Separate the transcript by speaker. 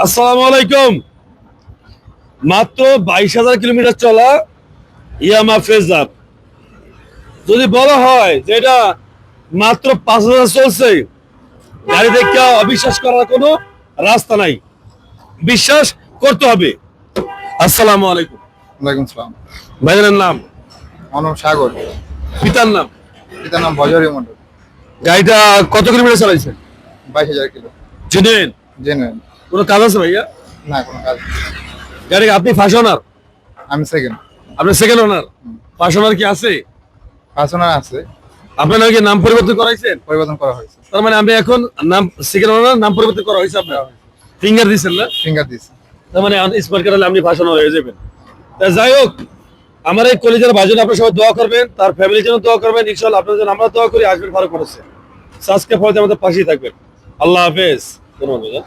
Speaker 1: আসসালামু আলাইকুম। মাত্র 22,000 কিলোমিটার চলা ইয়ামা ফেজার। যদি বলা হয় যে এটা মাত্র 5,000 চলছে, গাড়ি দেখে অবিশ্বাস করার কোনো রাস্তা নাই, বিশ্বাস করতে হবে। আসসালামু আলাইকুম।
Speaker 2: ওয়ালাইকুম সালাম।
Speaker 1: ভাইজানের নাম?
Speaker 2: আমার নাম সাগর।
Speaker 1: পিতার নাম?
Speaker 2: পিতার নাম বজরি মন্ডল।
Speaker 1: গাড়িটা কত কিলোমিটার চালাইছেন?
Speaker 2: 22,000 কিলো।
Speaker 1: জেনুইন?
Speaker 2: জেনুইন।
Speaker 1: কোনো কাজ আছে ভাইয়া?
Speaker 2: না, কোনো কাজ নেই।
Speaker 1: গাড়ি আপনি ফার্স্ট ওনার?
Speaker 2: আমি সেকেন্ড।
Speaker 1: আপনি সেকেন্ড ওনার? ফার্স্ট ওনার কি আছে?
Speaker 2: পার্সোনাল আছে,
Speaker 1: আপনার নাকি নাম পরিবর্তন করাইছেন?
Speaker 2: পরিবর্তন করা হয়েছে।
Speaker 1: তার মানে আমি এখন নাম সেকেন্ড ওনার নাম পরিবর্তন করা হয়েছে আপনার? ফিঙ্গার দিচ্ছেন না?
Speaker 2: ফিঙ্গার দিছি।
Speaker 1: তার মানে স্মার্ট কার্ড হলে আপনি ভাষণ হয়ে যাবেন। তা যাই হোক, আমার এই কলেজের ভাইজন আপনার সবাই দোয়া করবেন, তার ফ্যামিলির জন্য দোয়া করবেন, ইনশাআল্লাহ আপনার জন্য আমরা দোয়া করি। আসবেন ভালো করেছে, সাবস্ক্রাইব করে আমাদের পাশেই থাকবেন। আল্লাহ হাফেজ। ধন্যবাদ।